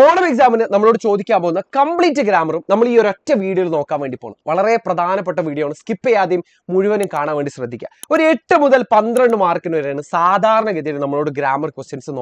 ഓണം എക്സാമിന് നമ്മളോട് ചോദിക്കാൻ പോകുന്ന കംപ്ലീറ്റ് ഗ്രാമറും നമ്മൾ ഈ ഒരൊറ്റ വീഡിയോയിൽ നോക്കാൻ വേണ്ടി പോകുന്നു. വളരെ പ്രധാനപ്പെട്ട വീഡിയോ ആണ്. സ്കിപ്പ് ചെയ്യാതെയും മുഴുവനും കാണാൻ വേണ്ടി ശ്രദ്ധിക്കുക. ഒരു 8 മുതൽ 12 മാർക്കിന് വരെയാണ് സാധാരണഗതിയിൽ നമ്മളോട് ഗ്രാമർ ക്വസ്റ്റ്യൻസ്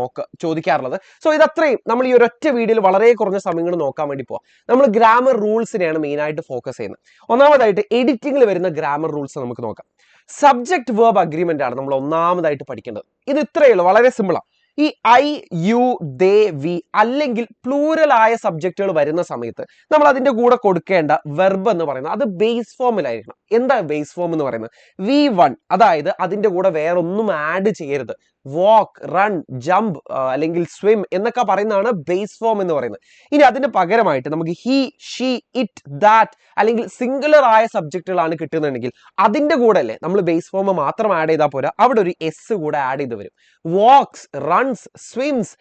ചോദിക്കാറുള്ളത്. സോ ഇതത്രയും നമ്മൾ ഈ ഒരൊറ്റ വീഡിയോയിൽ വളരെ കുറഞ്ഞ സമയങ്ങൾ നോക്കാൻ വേണ്ടി പോവാം. നമ്മൾ ഗ്രാമർ റൂൾസിനെയാണ് മെയിനായിട്ട് ഫോക്കസ് ചെയ്യുന്നത്. ഒന്നാമതായിട്ട് എഡിറ്റിംഗിൽ വരുന്ന ഗ്രാമർ റൂൾസ് നമുക്ക് നോക്കാം. സബ്ജക്ട് വേർബ് അഗ്രിമെന്റ് ആണ് നമ്മൾ ഒന്നാമതായിട്ട് പഠിക്കേണ്ടത്. ഇത് ഇത്രയേ ഉള്ളൂ, വളരെ സിമ്പിളാണ്. ഈ ഐ യു ദേ വി അല്ലെങ്കിൽ പ്ലൂരൽ ആയ സബ്ജക്റ്റുകൾ വരുന്ന സമയത്ത് നമ്മൾ അതിന്റെ കൂടെ കൊടുക്കേണ്ട വെർബ് എന്ന് പറയുന്നത് അത് ബേസ് ഫോമിലായിരിക്കണം. എന്താ ബേസ് ഫോം എന്ന് പറയുന്നത്? V1, അതായത് അതിന്റെ കൂടെ വേറെ ഒന്നും ആഡ് ചെയ്യരുത്. വാക്ക്, റൺ, ജംപ് അല്ലെങ്കിൽ സ്വിം എന്നൊക്കെ പറയുന്നതാണ് ബേസ് ഫോം എന്ന് പറയുന്നത്. ഇനി അതിന് പകരമായിട്ട് നമുക്ക് ഹി, ഷീ, ഇറ്റ്, ദാറ്റ് അല്ലെങ്കിൽ സിംഗുലർ ആയ സബ്ജക്റ്റുകളാണ് കിട്ടുന്നുണ്ടെങ്കിൽ അതിന്റെ കൂടെ അല്ലേ നമ്മൾ ബേസ് ഫോം മാത്രം ആഡ് ചെയ്താൽ പോരാ, അവിടെ ഒരു എസ് കൂടെ ആഡ് ചെയ്ത് വരും. വാക്സ്, റൺസ്, സ്വിംസ്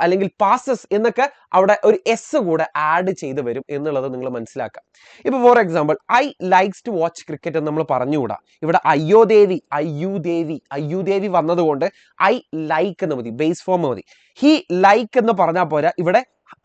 അല്ലെങ്കിൽ പാസസ് എന്നൊക്കെ അവിടെ ഒരു എസ് കൂടെ ആഡ് ചെയ്ത് വരും എന്നുള്ളത് നിങ്ങൾ മനസ്സിലാക്കാം. ഇപ്പൊ for example I likes to watch cricket എന്ന് നമ്മൾ പറഞ്ഞുകൂടാ. ഇവിടെ അയ്യോ ദേവി വന്നതുകൊണ്ട് ഐ ലൈക്ക് എന്ന് മതി, ബേസ് ഫോം മതി. ഹി ലൈക്ക് എന്ന് പറഞ്ഞാൽ പോരാ, ഇവിടെ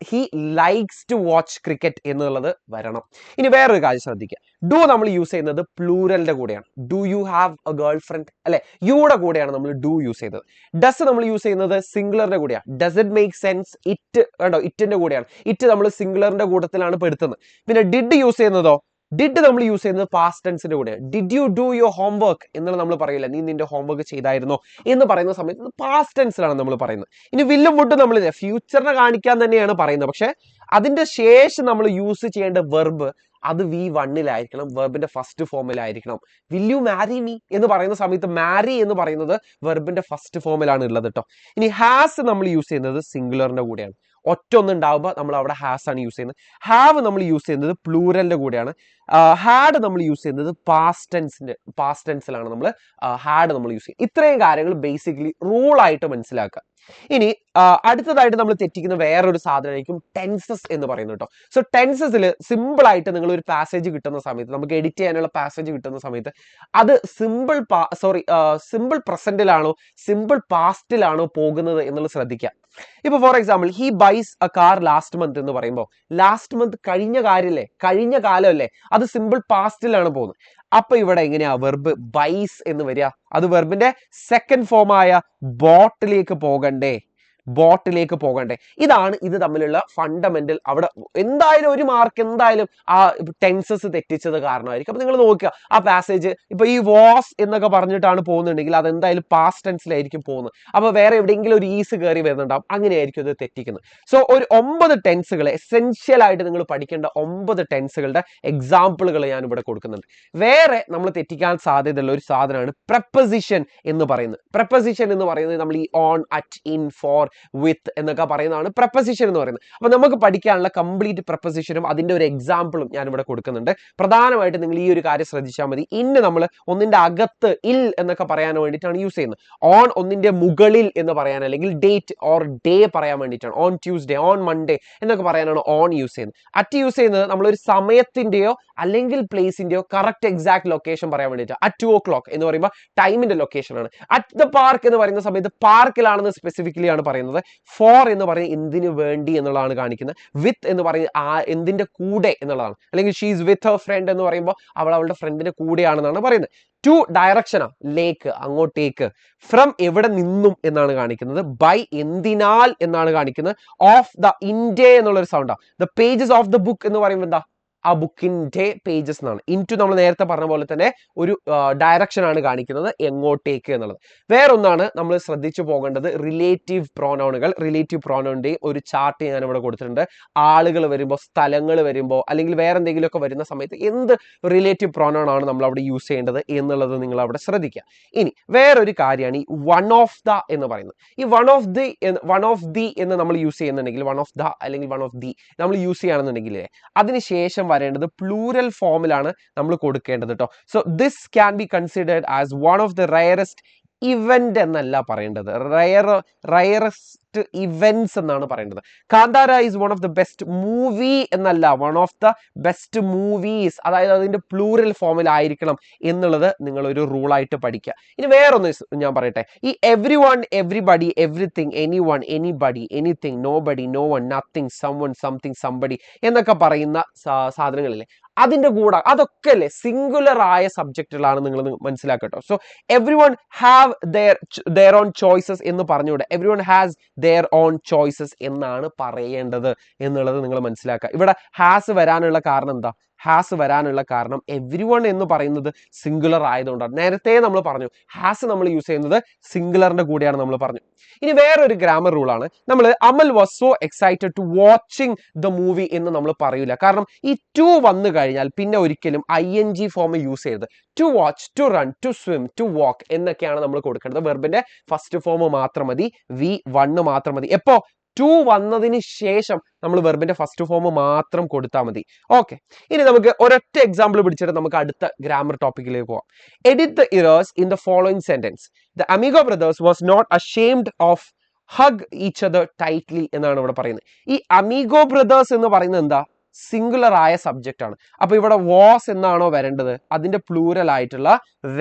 he likes to watch cricket എന്നുള്ളത് വരണം. ഇനി വേറൊരു കാര്യം ശ്രദ്ധിക്കുക. ഡു നമ്മൾ യൂസ് ചെയ്യുന്നത് പ്ലൂരലിന്റെ കൂടെയാണ്. Do you have A girl friend അല്ലെ, യുടെ കൂടെയാണ് നമ്മൾ ഡു യൂസ് ചെയ്തത്. ഡസ് നമ്മൾ യൂസ് ചെയ്യുന്നത് സിംഗുലറിന്റെ കൂടെയാണ്. Does it make sense? It കണ്ടോ, ഇറ്റിന്റെ കൂടെയാണ്. ഇറ്റ് നമ്മൾ സിംഗുലറിന്റെ കൂട്ടത്തിലാണ് പെടുത്തുന്നത്. പിന്നെ ഡിഡ് യൂസ് ചെയ്യുന്നതോ, ഡിഡ് നമ്മൾ യൂസ് ചെയ്യുന്നത് പാസ്റ്റ് ടെൻസിന്റെ കൂടെയാണ്. Did you do your homework എന്നുള്ള നമ്മൾ പറയില്ല, നീ നിന്റെ ഹോംവർക്ക് ചെയ്തായിരുന്നോ എന്ന് പറയുന്ന സമയത്ത് പാസ്റ്റ് ടെൻസിലാണ് നമ്മൾ പറയുന്നത്. ഇനി വില്ലും വുഡ് നമ്മൾ ഫ്യൂച്ചറിനെ കാണിക്കാൻ തന്നെയാണ് പറയുന്നത്, പക്ഷെ അതിന്റെ ശേഷം നമ്മൾ യൂസ് ചെയ്യേണ്ട വെർബ് അത് V1 വെർബിന്റെ ഫസ്റ്റ് ഫോമിലായിരിക്കണം. വിൽ യു മാരി മീ എന്ന് പറയുന്ന സമയത്ത് മാരി എന്ന് പറയുന്നത് വെർബിന്റെ ഫസ്റ്റ് ഫോമിലാണ് ഉള്ളത് കേട്ടോ. ഇനി ഹാസ് നമ്മൾ യൂസ് ചെയ്യുന്നത് സിംഗുലറിന്റെ കൂടെയാണ്. ഒറ്റൊന്നുണ്ടാവുമ്പോൾ നമ്മൾ അവിടെ ഹാസ് ആണ് യൂസ് ചെയ്യുന്നത്. ഹാവ് നമ്മൾ യൂസ് ചെയ്യുന്നത് പ്ലൂരലിന്റെ കൂടെയാണ്. ഹാഡ് നമ്മൾ യൂസ് ചെയ്യുന്നത് പാസ്റ്റ് ടെൻസിലാണ് നമ്മൾ ഹാഡ് നമ്മൾ യൂസ് ചെയ്യുന്നത്. ഇത്രയും കാര്യങ്ങൾ ബേസിക്കലി റൂളായിട്ട് മനസ്സിലാക്കുക. ഇനി അടുത്തതായിട്ട് നമ്മൾ തെറ്റിക്കുന്ന വേറൊരു സാധനമായിരിക്കും ടെൻസസ് എന്ന് പറയുന്നത് കേട്ടോ. സോ ടെൻസസിൽ സിമ്പിൾ ആയിട്ട് നിങ്ങൾ ഒരു പാസേജ് കിട്ടുന്ന സമയത്ത്, നമുക്ക് എഡിറ്റ് ചെയ്യാനുള്ള പാസേജ് കിട്ടുന്ന സമയത്ത് അത് സിമ്പിൾ പ്രസന്റിലാണോ സിമ്പിൾ പാസ്റ്റിലാണോ പോകുന്നത് എന്നുള്ളത് ശ്രദ്ധിക്കുക. ഇപ്പൊ for example he bias A car last month എന്ന് പറയുമ്പോൾ ലാസ്റ്റ് മന്ത് കഴിഞ്ഞ കാര്യമല്ലേ, കഴിഞ്ഞ കാലമല്ലേ, അത് സിമ്പിൾ പാസ്റ്റിലാണ് പോകുന്നത്. അപ്പൊ ഇവിടെ എങ്ങനെയാ വെർബ് ബൈസ് എന്ന് വരിക? അത് വെർബിന്റെ സെക്കൻഡ് ഫോമായ ബോട്ടിലേക്ക് പോകണ്ടേ. ഇതാണ് ഇത് തമ്മിലുള്ള ഫണ്ടമെന്റൽ. അവിടെ എന്തായാലും ഒരു മാർക്ക് എന്തായാലും ആ ടെൻസസ് തെറ്റിച്ചത് കാരണമായിരിക്കും. അപ്പൊ നിങ്ങൾ നോക്കുക ആ പാസേജ്, ഇപ്പൊ ഈ വാസ് എന്നൊക്കെ പറഞ്ഞിട്ടാണ് പോകുന്നുണ്ടെങ്കിൽ അതെന്തായാലും പാസ്റ്റ് ടെൻസിലായിരിക്കും പോകുന്നത്. അപ്പൊ വേറെ എവിടെയെങ്കിലും ഒരു ഈസ് കയറി വരുന്നുണ്ടാവും, അങ്ങനെയായിരിക്കും ഇത് തെറ്റിക്കുന്നത്. സോ ഒരു 9 ടെൻസുകൾ എസെൻഷ്യൽ ആയിട്ട് നിങ്ങൾ പഠിക്കേണ്ട 9 ടെൻസുകളുടെ എക്സാമ്പിളുകൾ ഞാൻ ഇവിടെ കൊടുക്കുന്നുണ്ട്. വേറെ നമ്മൾ തെറ്റിക്കാൻ സാധ്യതയുള്ള ഒരു സാധനമാണ് പ്രപ്പോസിഷൻ എന്ന് പറയുന്നത്. പ്രപ്പോസിഷൻ എന്ന് പറയുന്നത് നമ്മൾ ഈ ഓൺ, അറ്റ്, ഇൻ, ഫോർ, വിത്ത് എന്നൊക്കെ പറയുന്നതാണ് പ്രപ്പോസിഷൻ എന്ന് പറയുന്നത്. അപ്പൊ നമുക്ക് പഠിക്കാനുള്ള കംപ്ലീറ്റ് പ്രപ്പോസിഷനും അതിന്റെ ഒരു എക്സാമ്പിളും ഞാൻ ഇവിടെ കൊടുക്കുന്നുണ്ട്. പ്രധാനമായിട്ട് നിങ്ങൾ ഈ ഒരു കാര്യം ശ്രദ്ധിച്ചാൽ മതി. ഇന്ന് നമ്മൾ ഒന്നിന്റെ അകത്ത് ഇൽ എന്നൊക്കെ പറയാൻ വേണ്ടിയിട്ടാണ് യൂസ് ചെയ്യുന്നത്. ഓൺ ഒന്നിന്റെ മുകളിൽ എന്ന് പറയാൻ, അല്ലെങ്കിൽ ഡേറ്റ് ഓർ ഡേ പറയാൻ വേണ്ടിയിട്ടാണ്. ഓൺ ട്യൂസ്ഡേ, ഓൺ മൺഡേ എന്നൊക്കെ പറയാനാണ് ഓൺ യൂസ് ചെയ്യുന്നത്. അറ്റ് യൂസ് ചെയ്യുന്നത് നമ്മളൊരു സമയത്തിന്റെയോ അല്ലെങ്കിൽ പ്ലേസിന്റെയോ കറക്റ്റ് എക്സാക്ട് ലൊക്കേഷൻ പറയാൻ വേണ്ടിയിട്ട്. അറ്റ് 2 o'clock എന്ന് പറയുമ്പോൾ ടൈമിന്റെ ലൊക്കേഷനാണ്. അറ്റ് ദ പാർക്ക് എന്ന് പറയുന്ന സമയത്ത് പാർക്കിലാണെന്ന് സ്പെസിഫിക്കലി ആണ് പറയുന്നത്. ഫോർ എന്ന് പറയുന്നത് എന്തിനു വേണ്ടി എന്നുള്ളതാണ് കാണിക്കുന്നത്. വിത്ത് എന്ന് പറയുന്നത് എന്തിന്റെ കൂടെ എന്നുള്ളതാണ്. അല്ലെങ്കിൽ ഷീസ് വിത്ത് ഹർ ഫ്രണ്ട് എന്ന് പറയുമ്പോൾ അവൾ അവളുടെ ഫ്രണ്ടിന്റെ കൂടെയാണെന്നാണ് പറയുന്നത്. ടു ഡയറക്ഷനാ, ലേക്ക് അങ്ങോട്ടേക്ക്. ഫ്രം എവിടെ നിന്നും എന്നാണ് കാണിക്കുന്നത്. ബൈ എന്തിനാൽ എന്നാണ് കാണിക്കുന്നത്. ഓഫ് ദ ഇൻഡേ എന്നുള്ളൊരു സൗണ്ടാണ്. The pages of the book എന്ന് പറയുമ്പോൾ എന്താ, ആ ബുക്കിന്റെ പേജസ് എന്നാണ്. ഇൻറ്റു നമ്മൾ നേരത്തെ പറഞ്ഞ പോലെ തന്നെ ഒരു ഡയറക്ഷൻ ആണ് കാണിക്കുന്നത്, എങ്ങോട്ടേക്ക് എന്നുള്ളത്. വേറൊന്നാണ് നമ്മൾ ശ്രദ്ധിച്ചു പോകേണ്ടത്, റിലേറ്റീവ് പ്രോനൗണുകൾ. റിലേറ്റീവ് പ്രോനൗണിന്റെ ഒരു ചാർട്ട് ഞാൻ ഇവിടെ കൊടുത്തിട്ടുണ്ട്. ആളുകൾ വരുമ്പോൾ, സ്ഥലങ്ങൾ വരുമ്പോൾ, അല്ലെങ്കിൽ വേറെ എന്തെങ്കിലുമൊക്കെ വരുന്ന സമയത്ത് എന്ത് റിലേറ്റീവ് പ്രോനൗൺ ആണ് നമ്മൾ അവിടെ യൂസ് ചെയ്യേണ്ടത് എന്നുള്ളത് നിങ്ങൾ അവിടെ ശ്രദ്ധിക്കുക. ഇനി വേറൊരു കാര്യമാണ് ഈ വൺ ഓഫ് ദ എന്ന് പറയുന്നത്. ഈ വൺ ഓഫ് ദി എന്ന് നമ്മൾ യൂസ് ചെയ്യുന്നുണ്ടെങ്കിൽ, വൺ ഓഫ് ദ അല്ലെങ്കിൽ വൺ ഓഫ് ദി നമ്മൾ യൂസ് ചെയ്യുകയാണെന്നുണ്ടെങ്കിൽ അതിനുശേഷം വരേണ്ടത് പ്ലൂരൽ ഫോമിലാണ് നമ്മൾ കൊടുക്കേണ്ടത് കേട്ടോ. So this can be considered as one of the rarest event എന്നല്ല പറയേണ്ടത്, റയറസ്റ്റ് ഇവന്റ്സ് എന്നാണ് പറയേണ്ടത്. Kantara is one of the best movie എന്നല്ല, one of the best movies, അതായത് അതിന്റെ പ്ലൂറൽ ഫോമിലായിരിക്കണം എന്നുള്ളത് നിങ്ങൾ ഒരു റൂളായിട്ട് പഠിക്കുക. ഇനി വേറൊന്ന് ഞാൻ പറയട്ടെ, ഈ everyone, everybody, everything, anyone, anybody, anything, nobody, no one, nothing, someone, something, somebody എന്നൊക്കെ പറയുന്ന സാധനങ്ങളില്ലേ, അതിന്റെ കൂടെ അതൊക്കെ അല്ലേ സിംഗുലർ ആയ സബ്ജക്റ്റുകളാണ് നിങ്ങൾ മനസ്സിലാക്കട്ടോ. So every one have their own choices എന്ന് പറഞ്ഞുകൂടെ, every one has their own choices എന്നാണ് പറയേണ്ടത് എന്നുള്ളത് നിങ്ങൾ മനസ്സിലാക്കുക. ഇവിടെ ഹാസ് വരാനുള്ള കാരണം എന്താ? ഹാസ് വരാനുള്ള കാരണം എവ്രി വൺ എന്ന് പറയുന്നത് സിംഗുലർ ആയതുകൊണ്ടാണ്. നേരത്തെ നമ്മൾ പറഞ്ഞു ഹാസ് നമ്മൾ യൂസ് ചെയ്യുന്നത് സിംഗുലറിന്റെ കൂടെയാണ് നമ്മൾ പറഞ്ഞു. ഇനി വേറൊരു ഗ്രാമർ റൂളാണ്, നമ്മൾ Amal was so excited to watching the movie എന്ന് നമ്മൾ പറയില്ല. കാരണം ഈ ടു വന്നു കഴിഞ്ഞാൽ പിന്നെ ഒരിക്കലും ING ഫോം യൂസ് ചെയ്യരുത്. To watch, to run, to swim, to walk എന്നൊക്കെയാണ് നമ്മൾ കൊടുക്കേണ്ടത്. വെർബിന്റെ ഫസ്റ്റ് ഫോം മാത്രം മതി, V1 മാത്രം മതി. എപ്പോ? ടു വന്നതിന് ശേഷം നമ്മൾ വെർബിന്റെ ഫസ്റ്റ് ഫോം മാത്രം കൊടുത്താൽ മതി. ഓക്കെ, ഇനി നമുക്ക് ഒരൊറ്റ എക്സാമ്പിൾ പിടിച്ചിട്ട് നമുക്ക് അടുത്ത ഗ്രാമർ ടോപ്പിക്കിലേക്ക് പോവാം. Edit the errors in the following sentence. The Amigo Brothers was not ashamed of hug each other tightly എന്നാണ് ഇവിടെ പറയുന്നത്. ഈ അമിഗോ ബ്രദേഴ്സ് എന്ന് പറയുന്നത് എന്താ? സിംഗുലർ ആയ സബ്ജക്റ്റ് ആണ്. അപ്പൊ ഇവിടെ വാസ് എന്നാണോ വരേണ്ടത്? അതിന്റെ പ്ലൂറൽ ആയിട്ടുള്ള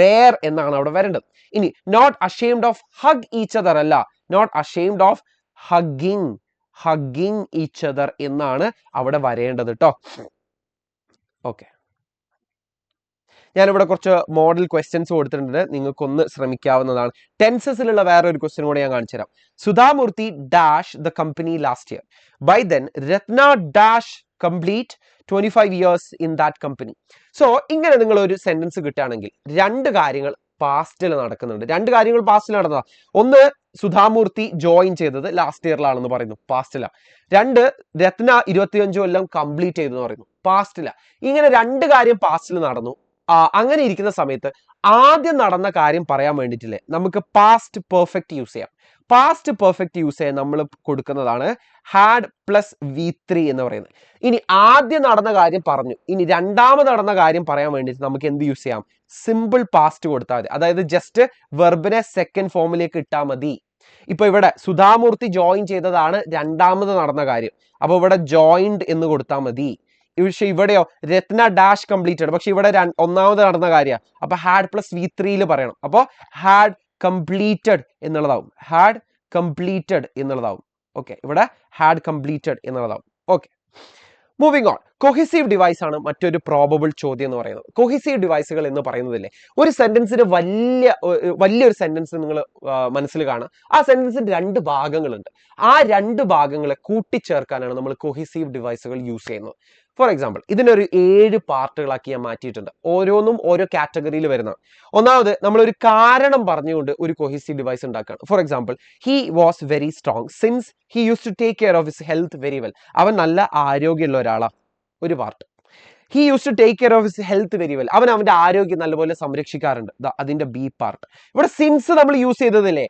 വേർ എന്നാണ് അവിടെ വരേണ്ടത്. ഇനി not ashamed of hug each other അല്ല, not ashamed of hugging each other എന്നാണ് അവിടെ വരേണ്ടത് കേട്ടോ. ഓക്കെ, ഞാനിവിടെ കുറച്ച് മോഡൽ ക്വസ്റ്റ്യൻസ് കൊടുത്തിട്ടുണ്ട്, നിങ്ങൾക്കൊന്ന് ശ്രമിക്കാവുന്നതാണ്. ടെൻസസിലുള്ള വേറെ ഒരു ക്വസ്റ്റ്യൻ കൂടെ ഞാൻ കാണിച്ചു തരാം. Sudha Murthy dash the company last year. By then Ratna dash complete 25 years in that company. So ഇങ്ങനെ നിങ്ങൾ ഒരു സെന്റൻസ് കിട്ടുകയാണെങ്കിൽ രണ്ട് കാര്യങ്ങൾ പാസ്റ്റിൽ നടക്കുന്നുണ്ട്. രണ്ട് കാര്യങ്ങൾ പാസ്റ്റിൽ നടന്നതാ. ഒന്ന്, സുധാമൂർത്തി ജോയിൻ ചെയ്തത് ലാസ്റ്റ് ഇയറിലാണെന്ന് പറയുന്നു, പാസ്റ്റില. രണ്ട്, രത്ന 25 കൊല്ലം കംപ്ലീറ്റ് ചെയ്തെന്ന് പറയുന്നു, പാസ്റ്റില. ഇങ്ങനെ രണ്ട് കാര്യം പാസ്റ്റിൽ നടന്നു. അങ്ങനെ ഇരിക്കുന്ന സമയത്ത് ആദ്യം നടന്ന കാര്യം പറയാൻ വേണ്ടിയിട്ടില്ലേ നമുക്ക് പാസ്റ്റ് പെർഫെക്റ്റ് യൂസ് ചെയ്യാം. പാസ്റ്റ് പെർഫെക്റ്റ് യൂസ് ചെയ്യാൻ നമ്മൾ കൊടുക്കുന്നതാണ് ഹാഡ് പ്ലസ് V3 എന്ന് പറയുന്നത്. ഇനി ആദ്യം നടന്ന കാര്യം പറഞ്ഞു, ഇനി രണ്ടാമത് നടന്ന കാര്യം പറയാൻ വേണ്ടിയിട്ട് നമുക്ക് എന്ത് യൂസ് ചെയ്യാം? സിമ്പിൾ പാസ്റ്റ് കൊടുത്താൽ മതി. അതായത് ജസ്റ്റ് വെർബിനെ സെക്കൻഡ് ഫോമിലേക്ക് ഇട്ടാൽ മതി. ഇപ്പൊ ഇവിടെ സുധാമൂർത്തി ജോയിൻ ചെയ്തതാണ് രണ്ടാമത് നടന്ന കാര്യം, അപ്പൊ ഇവിടെ ജോയിൻഡ് എന്ന് കൊടുത്താൽ മതി. പക്ഷെ ഇവിടെയോ രത്ന ഡാഷ് കംപ്ലീറ്റഡ്, പക്ഷെ ഇവിടെ ഒന്നാമത് നടന്ന കാര്യമാണ്, അപ്പൊ ഹാഡ് പ്ലസ് V3 പറയണം. അപ്പൊ ഹാഡ് കംപ്ലീറ്റഡ് എന്നുള്ളതാവും, ഹാഡ് കംപ്ലീറ്റഡ് എന്നുള്ളതാവും. ഓക്കെ, ഇവിടെ ഹാഡ് കംപ്ലീറ്റഡ് എന്നുള്ളതാവും. Okay, moving on. Cohesive device ആണ് മറ്റൊരു പ്രോബബിൾ ചോദ്യം എന്ന് പറയുന്നത്. കൊഹിസീവ് ഡിവൈസുകൾ എന്ന് പറയുന്നതില്ലേ, ഒരു സെന്റൻസിന് വലിയൊരു സെന്റൻസ് നിങ്ങൾ മനസ്സിൽ കാണാം. ആ സെന്റൻസിന് രണ്ട് ഭാഗങ്ങളുണ്ട്. ആ രണ്ട് ഭാഗങ്ങളെ കൂട്ടിച്ചേർക്കാനാണ് നമ്മൾ കൊഹിസീവ് ഡിവൈസുകൾ യൂസ് ചെയ്യുന്നത്. ഫോർ എക്സാമ്പിൾ, ഇതിനൊരു 7 പാർട്ടുകളാക്കി ഞാൻ മാറ്റിയിട്ടുണ്ട്. ഓരോന്നും ഓരോ കാറ്റഗറിയിൽ വരുന്നതാണ്. ഒന്നാമത് നമ്മളൊരു കാരണം പറഞ്ഞുകൊണ്ട് ഒരു കൊഹിസീവ് ഡിവൈസ് ഉണ്ടാക്കുകയാണ്. For example, he was very strong since he use to take care of his health very well. അവൻ നല്ല ആരോഗ്യമുള്ള ഒരാളാണ്, ഒരു part. He use to take care of his health very well, അവൻ അവന്റെ ആരോഗ്യം നല്ലപോലെ സംരക്ഷിക്കാറുണ്ട്, അതിന്റെ B പാർട്ട്. ഇവിടെ സിൻസ് നമ്മൾ യൂസ് ചെയ്തതില്ലേ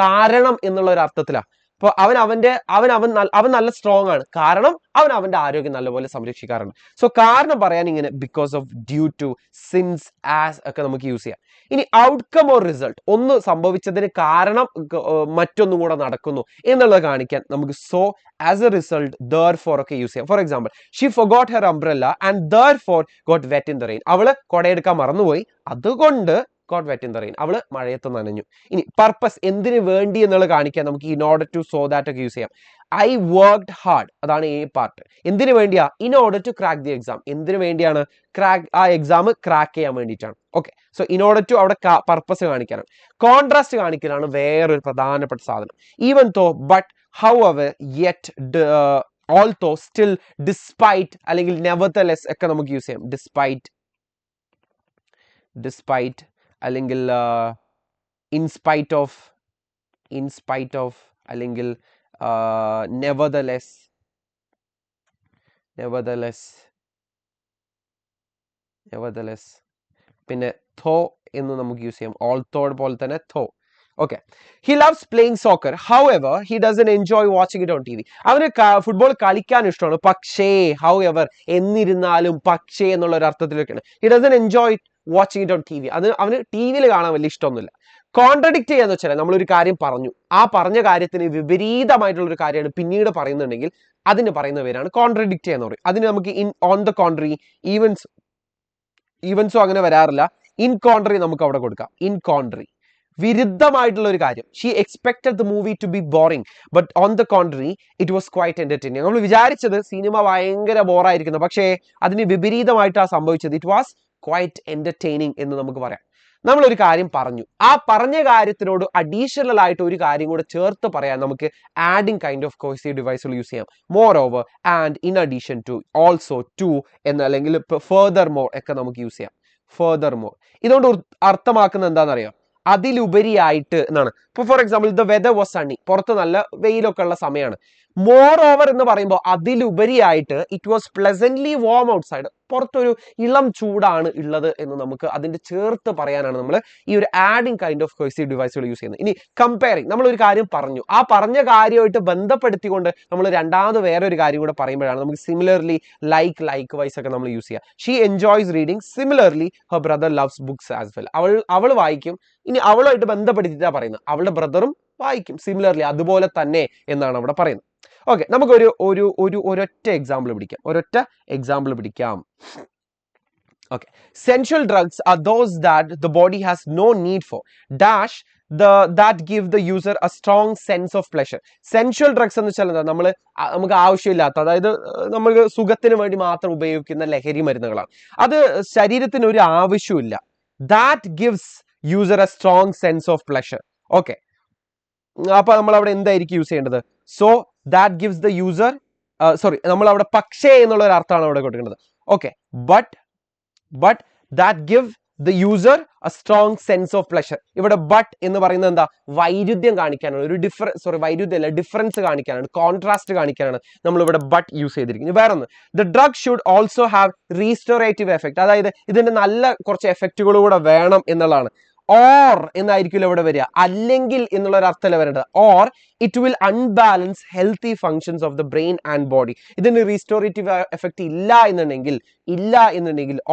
കാരണം എന്നുള്ള ഒരു അർത്ഥത്തിലാണ്. അപ്പൊ അവൻ നല്ല സ്ട്രോങ് ആണ്, കാരണം അവന്റെ ആരോഗ്യം നല്ലപോലെ സംരക്ഷിക്കാറുണ്ട്. സോ കാരണം പറയാൻ ഇങ്ങനെ because of, due to, since, as ഒക്കെ നമുക്ക് യൂസ് ചെയ്യാം. ഇനി ഔട്ട്കം ഓർ റിസൾട്ട്, ഒന്ന് സംഭവിച്ചതിന് കാരണം മറ്റൊന്നും കൂടെ നടക്കുന്നു എന്നുള്ളത് കാണിക്കാൻ നമുക്ക് so, as A result, therefore ഒക്കെ യൂസ് ചെയ്യാം. For example, she forgot her umbrella and therefore got wet in the rain. അവള് കൊടയെടുക്കാൻ മറന്നുപോയി, അതുകൊണ്ട് got wet in the rain. അവള് മഴയത്ത് നനഞ്ഞു. ഇനി പർപ്പസ്, എന്തിനു വേണ്ടി എന്നുള്ളത് കാണിക്കാൻ നമുക്ക് in order to, so that ഒക്കെ യൂസ് ചെയ്യാം. I worked hard, അതാണ് A പാർട്ട്. എന്തിനു വേണ്ടിയാ? in order to crack the exam. എന്തിനു വേണ്ടിയാണ്? ആ എക്സാം ക്രാക്ക് ചെയ്യാൻ വേണ്ടിയിട്ടാണ്. Okay, so in order to അവിടെ പർപ്പസ് കാണിക്കാനാണ്. കോൺട്രാസ്റ്റ് കാണിക്കലാണ് വേറൊരു പ്രധാനപ്പെട്ട സാധനം. even though, but, however, yet, although, still, despite അല്ലെങ്കിൽ nevertheless ഒക്കെ നമുക്ക് യൂസ് ചെയ്യാം. despite അല്ലെങ്കിൽ in spite of അല്ലെങ്കിൽ nevertheless പിന്നെ though എന്ന് നമുക്ക് യൂസ് ചെയ്യാം. although പോലെ തന്നെ though. Okay, he loves playing soccer, however he doesn't enjoy watching it on TV. അവന് ഫുട്ബോൾ കളിക്കാൻ ഇഷ്ടമാണ്, പക്ഷേ however എന്നിരുന്നാലും, പക്ഷേ എന്നുള്ള ഒരു അർത്ഥത്തിലൊക്കെയാണ്. he doesn't enjoy watching it on TV. അവന് ടിവിയിൽ കാണാൻ വലിയ ഇഷ്ടമൊന്നുമില്ല. കോൺട്രഡിക്റ്റ് ചെയ്യാന്ന് വെച്ചാൽ നമ്മളൊരു കാര്യം പറഞ്ഞു, ആ പറഞ്ഞ കാര്യത്തിന് വിപരീതമായിട്ടുള്ള ഒരു കാര്യമാണ് പിന്നീട് പറയുന്നുണ്ടെങ്കിൽ അതിന് പറയുന്ന പേരാണ് കോൺട്രഡിക്റ്റ് ചെയ്യാന്ന് പറയും. അതിന് നമുക്ക് ഓൺ ദ കോൺട്രി, ഈവൻസും അങ്ങനെ വരാറില്ല. ഇൻ കോൺട്രി നമുക്ക് അവിടെ കൊടുക്കാം. ഇൻ കോൺട്രി, വിരുദ്ധമായിട്ടുള്ള ഒരു കാര്യം. She expected the movie to be boring but on the contrary it was quite entertaining. നമ്മൾ വിചാരിച്ചത് സിനിമ ഭയങ്കര ബോറായിരിക്കുന്നു, പക്ഷേ അതിന് വിപരീതമായിട്ടാണ് സംഭവിച്ചത്. ഇറ്റ് വാസ് ക്വൈറ്റ് എന്റർടൈനിങ് എന്ന് നമുക്ക് പറയാം. നമ്മളൊരു കാര്യം പറഞ്ഞു, ആ പറഞ്ഞ കാര്യത്തിനോട് അഡീഷണൽ ആയിട്ട് ഒരു കാര്യം കൂടെ ചേർത്ത് പറയാൻ നമുക്ക് ആഡിങ് കൈൻഡ് ഓഫ് കോഹെസീവ് ഡിവൈസുകൾ യൂസ് ചെയ്യാം. Moreover, and, in addition to, also, too എന്ന്, അല്ലെങ്കിൽ ഫെർദർ മോർ ഒക്കെ നമുക്ക് യൂസ് ചെയ്യാം. ഫെർദർ മോർ ഇതുകൊണ്ട് അർത്ഥമാക്കുന്നത് എന്താണെന്നറിയാം? അതിലുപരിയായിട്ട് എന്നാണ്. ഇപ്പൊ for example the weather was Sunny, പുറത്ത് നല്ല വെയിലൊക്കെ ഉള്ള സമയമാണ്. മോർ ഓവർ എന്ന് പറയുമ്പോൾ അതിലുപരിയായിട്ട് ഇറ്റ് വാസ് പ്ലസന്റ്ലി വാം ഔട്ട്സൈഡ്, പുറത്തൊരു ഇളം ചൂടാണ് ഉള്ളത് എന്ന് നമുക്ക് അതിന്റെ ചേർത്ത് പറയാനാണ് നമ്മൾ ഈ ഒരു ആഡിങ് കൈൻഡ് ഓഫ് കോഹെസീവ് ഡിവൈസുകൾ യൂസ് ചെയ്യുന്നത്. ഇനി കമ്പയറിങ്, നമ്മൾ ഒരു കാര്യം പറഞ്ഞു, ആ പറഞ്ഞ കാര്യമായിട്ട് ബന്ധപ്പെടുത്തിക്കൊണ്ട് നമ്മൾ രണ്ടാമത് വേറൊരു കാര്യം കൂടെ പറയുമ്പോഴാണ് നമുക്ക് സിമിലർലി, ലൈക്ക് വൈസ് ഒക്കെ നമ്മൾ യൂസ് ചെയ്യുക. She enjoys reading, similarly her brother loves books as well. അവൾ വായിക്കും, ഇനി അവളുമായിട്ട് ബന്ധപ്പെടുത്തിയിട്ടാണ് പറയുന്നത്, അവളുടെ ബ്രദറും വായിക്കും, സിമിലർലി അതുപോലെ തന്നെ എന്നാണ് അവിടെ പറയുന്നത്. ഓക്കെ, നമുക്കൊരു ഒരൊറ്റ എക്സാമ്പിൾ പിടിക്കാം. Okay, sensual drugs are those that the body has no need for dash that give the user a strong sense of pleasure. Sensual drugs എന്ന് വെച്ചാൽ എന്താ? നമുക്ക് ആവശ്യമില്ലാത്ത, അതായത് നമുക്ക് സുഖത്തിന് വേണ്ടി മാത്രം ഉപയോഗിക്കുന്ന ലഹരി മരുന്നുകളാണ്. അത് ശരീരത്തിന് ഒരു ആവശ്യമില്ല. That gives user a strong sense of pleasure. Okay, അപ്പൊ നമ്മൾ അവിടെ എന്തായിരിക്കും യൂസ് ചെയ്യേണ്ടത്? So that gives the user, നമ്മൾ അവിടെ പക്ഷേ എന്നുള്ള ഒരു അർത്ഥമാണ് അവിടെ കൊടുക്കേണ്ടത്. Okay, but that give the user a strong sense of pleasure. ഇവിടെ ബട്ട് എന്ന് പറയുന്നത് എന്താ? വൈരുദ്ധ്യം കാണിക്കാനാണ്, ഡിഫറൻസ് കാണിക്കാനാണ്, കോൺട്രാസ്റ്റ് കാണിക്കാനാണ് നമ്മൾ ഇവിടെ ബട്ട് യൂസ് ചെയ്തിരിക്കുന്നത്. വേറെ ഒന്ന്, the drug should also have restorative effect, അതായത് ഇതിന്റെ നല്ല കുറച്ച് എഫക്റ്റുകൾ കൂടെ വേണം എന്നുള്ളതാണ്. ഓർ എന്നായിരിക്കും ഇവിടെ വരിക, അല്ലെങ്കിൽ എന്നുള്ള ഒരു അർത്ഥമല്ല വരേണ്ടത്. Or it will unbalance healthy functions of the brain and body. ഇതിന് റീസ്റ്റോറേറ്റീവ് എഫക്ട് ഇല്ല എന്നുണ്ടെങ്കിൽ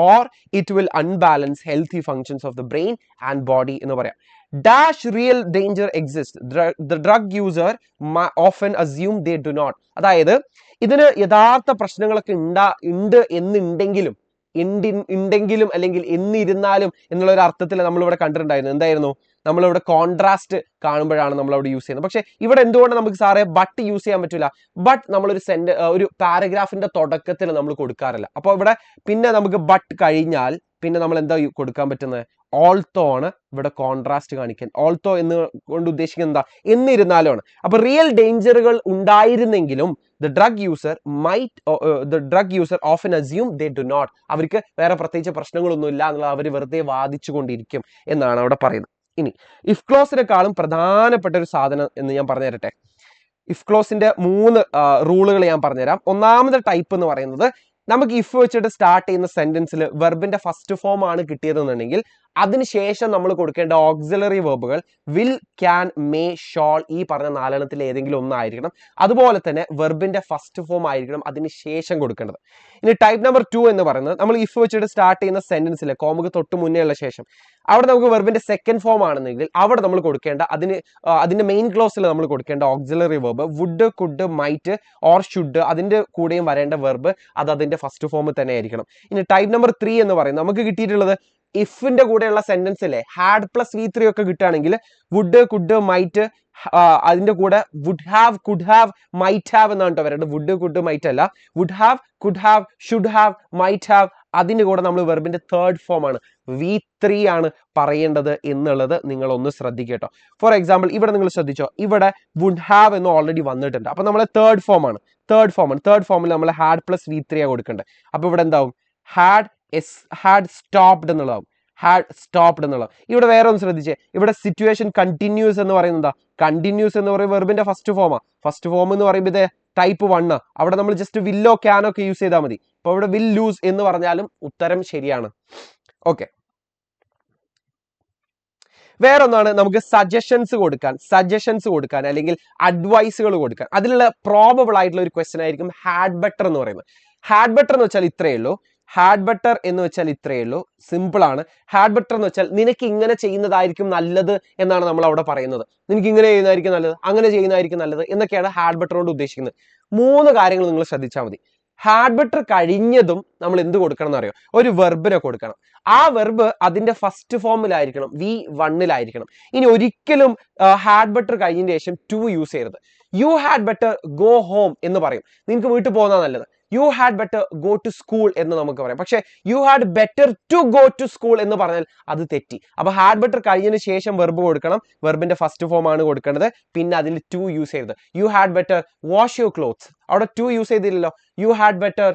or it will unbalance healthy functions of the brain and body എന്ന് പറയാം. Dash real danger exist, the drug user often assume they do not. അതായത് ഇതിന് യഥാർത്ഥ പ്രശ്നങ്ങളൊക്കെ ഉണ്ട് എന്നുണ്ടെങ്കിലും അല്ലെങ്കിൽ എന്നിരുന്നാലും എന്നുള്ള ഒരു അർത്ഥത്തിൽ നമ്മളിവിടെ കണ്ടിട്ടുണ്ടായിരുന്നു. എന്തായിരുന്നു? നമ്മളിവിടെ കോൺട്രാസ്റ്റ് കാണുമ്പോഴാണ് നമ്മളവിടെ യൂസ് ചെയ്യുന്നത്. പക്ഷെ ഇവിടെ എന്തുകൊണ്ട് നമുക്ക് സാറേ ബട്ട് യൂസ് ചെയ്യാൻ പറ്റില്ല? ബട്ട് നമ്മളൊരു ഒരു പാരഗ്രാഫിന്റെ തുടക്കത്തിൽ നമ്മൾ കൊടുക്കാറില്ല. അപ്പോൾ ഇവിടെ പിന്നെ നമുക്ക് ബട്ട് കഴിഞ്ഞാൽ പിന്നെ നമ്മൾ എന്താ കൊടുക്കാൻ പറ്റുന്നത്? ഓൾത്തോ ആണ് ഇവിടെ കോൺട്രാസ്റ്റ് കാണിക്കാൻ. ഓൾത്തോ എന്ന് കൊണ്ട് ഉദ്ദേശിക്കുന്നത് എന്താ? എന്നിരുന്നാലും ആണ്. അപ്പൊ റിയൽ ഡേഞ്ചറുകൾ ഉണ്ടായിരുന്നെങ്കിലും the drug user often assume they do not. അവർക്ക് വേറെ പ്രത്യേകിച്ച് പ്രശ്നങ്ങളൊന്നും ഇല്ല എന്നുള്ള അവർ വെറുതെ വാദിച്ചു കൊണ്ടിരിക്കും എന്നാണ് അവിടെ പറയുന്നത്. ഇനി ഇഫ് ക്ലോസിനെക്കാളും പ്രധാനപ്പെട്ട ഒരു സാധനം എന്ന് ഞാൻ പറഞ്ഞു തരട്ടെ. ഇഫ് ക്ലോസിന്റെ 3 റൂളുകൾ ഞാൻ പറഞ്ഞുതരാം. ഒന്നാമത്തെ ടൈപ്പ് എന്ന് പറയുന്നത്, നമുക്ക് ഇഫ് വെച്ചിട്ട് സ്റ്റാർട്ട് ചെയ്യുന്ന സെന്റൻസിൽ വെർബിന്റെ ഫസ്റ്റ് ഫോം ആണ് കിട്ടിയതെന്നുണ്ടെങ്കിൽ അതിനുശേഷം നമ്മൾ കൊടുക്കേണ്ട ഓക്സിലറി വെർബുകൾ വിൽ, ക്യാൻ, മേ, ഷോൾ, ഈ പറഞ്ഞ 4 ഏതെങ്കിലും ഒന്നായിരിക്കണം. അതുപോലെ തന്നെ വെർബിന്റെ ഫസ്റ്റ് ഫോം ആയിരിക്കണം അതിനുശേഷം കൊടുക്കേണ്ടത്. ഇനി ടൈപ്പ് നമ്പർ 2 എന്ന് പറയുന്നത്, നമ്മൾ ഇഫ് വെച്ചിട്ട് സ്റ്റാർട്ട് ചെയ്യുന്ന സെന്റൻസിൽ കോമക്ക് തൊട്ട് മുന്നേ ഉള്ള ശേഷം അവിടെ നമുക്ക് വെർബിന്റെ സെക്കൻഡ് ഫോം ആണെന്നെങ്കിൽ അവിടെ നമ്മൾ കൊടുക്കേണ്ട അതിന്റെ മെയിൻ ക്ലോസിൽ നമ്മൾ കൊടുക്കേണ്ട auxiliary verb would, could, might or should, അതിന്റെ കൂടെയും വരേണ്ട വെർബ് അത് അതിന്റെ ഫസ്റ്റ് ഫോം തന്നെ ആയിരിക്കണം. ഇനി ടൈപ്പ് നമ്പർ 3 എന്ന് പറയുന്നത്, നമുക്ക് കിട്ടിയിട്ടുള്ളത് ഇഫിന്റെ കൂടെയുള്ള സെന്റൻസിലെ ഹാഡ് പ്ലസ് V3 ഒക്കെ കിട്ടുകയാണെങ്കിൽ വുഡ്, കുഡ്, മൈറ്റ്, അതിന്റെ കൂടെ would have, could have, might have എന്നാണ് കേട്ടോ വരേണ്ടത്. വുഡ്, കുഡ്, മൈറ്റ് അല്ല. Would have, could have, should have, might have, അതിന്റെ കൂടെ നമ്മൾ വെർബിന്റെ തേർഡ് ഫോം ആണ് V3 ആണ് പറയേണ്ടത് എന്നുള്ളത് നിങ്ങൾ ഒന്ന് ശ്രദ്ധിക്കട്ടോ. ഫോർ എക്സാമ്പിൾ ഇവിടെ നിങ്ങൾ ശ്രദ്ധിച്ചോ, ഇവിടെ വുഡ് ഹാവ് എന്ന് ഓൾറെഡി വന്നിട്ടുണ്ട്. അപ്പൊ നമ്മളെ തേർഡ് ഫോമിൽ നമ്മൾ ഹാഡ് പ്ലസ് V3 ആ കൊടുക്കേണ്ടത്. അപ്പൊ ഇവിടെ എന്താവും? ഹാഡ് സ്റ്റോപ്ഡ് എന്നുള്ളതാവും. ഇവിടെ വേറെ ഒന്ന് ശ്രദ്ധിച്ചേ, ഇവിടെ സിറ്റുവേഷൻ കണ്ടിന്യൂസ് എന്ന് പറയുന്നത് എന്താ? കണ്ടിന്യൂസ് എന്ന് പറയുമ്പോൾ വെർബിന്റെ ഫസ്റ്റ് ഫോം എന്ന് പറയുമ്പോൾ ഇത് ടൈപ്പ് 1. അവിടെ നമ്മൾ ജസ്റ്റ് വില്ലോ ക്യാനോ ഒക്കെ യൂസ് ചെയ്താൽ മതി. അപ്പൊ ഇവിടെ വിൽ ലൂസ് എന്ന് പറഞ്ഞാലും ഉത്തരം ശരിയാണ്. ഓക്കെ, വേറൊന്നാണ് നമുക്ക് സജഷൻസ് കൊടുക്കാൻ അല്ലെങ്കിൽ അഡ്വൈസുകൾ കൊടുക്കാൻ. അതിലുള്ള പ്രോബബിൾ ആയിട്ടുള്ള ഒരു ക്വസ്റ്റ്യൻ ആയിരിക്കും ഹാഡ് ബെറ്റർ എന്ന് പറയുന്നത്. ഹാഡ് ബെറ്റർ എന്ന് വെച്ചാൽ ഇത്രയേ ഉള്ളൂ, ഹാഡ് ബെറ്റർ എന്ന് വെച്ചാൽ ഇത്രയേ ഉള്ളൂ, സിമ്പിൾ ആണ്. ഹാഡ് ബെറ്റർ എന്ന് വെച്ചാൽ നിനക്ക് ഇങ്ങനെ ചെയ്യുന്നതായിരിക്കും നല്ലത് എന്നാണ് നമ്മൾ അവിടെ പറയുന്നത്. നിനക്ക് ഇങ്ങനെ ചെയ്യുന്നതായിരിക്കും നല്ലത്, അങ്ങനെ ചെയ്യുന്നതായിരിക്കും നല്ലത് എന്നൊക്കെയാണ് ഹാഡ് ബെറ്റർ കൊണ്ട് ഉദ്ദേശിക്കുന്നത്. 3 കാര്യങ്ങൾ നിങ്ങൾ ശ്രദ്ധിച്ചാൽ മതി. ഹാഡ് ബെറ്റർ കഴിഞ്ഞതും നമ്മൾ എന്ത് കൊടുക്കണം എന്ന് അറിയോ? ഒരു വെർബിനെ കൊടുക്കണം. ആ വെർബ് അതിന്റെ ഫസ്റ്റ് ഫോമിലായിരിക്കണം, V1-ലായിരിക്കണം. ഇനി ഒരിക്കലും ഹാഡ് ബെറ്റർ കഴിഞ്ഞതിന് ശേഷം ടു യൂസ് ചെയ്യരുത്. You had better go home എന്ന് പറയും, നിങ്ങൾക്ക് വീട്ടിൽ പോകുന്നതാണ് നല്ലത്. You had better go to school എന്ന് നമുക്ക് പറയാം. പക്ഷെ you had better to go to school എന്ന് പറഞ്ഞാൽ അത് തെറ്റി. അപ്പൊ ഹാഡ് ബെറ്റർ കഴിഞ്ഞതിന് ശേഷം വെർബ് കൊടുക്കണം, വെർബിന്റെ ഫസ്റ്റ് ഫോം ആണ് കൊടുക്കേണ്ടത്. പിന്നെ അതിൽ ടു യൂസ് ചെയ്യരുത്. You had better wash your clothes, അവിടെ ടു യൂസ് ചെയ്തില്ലല്ലോ. You had better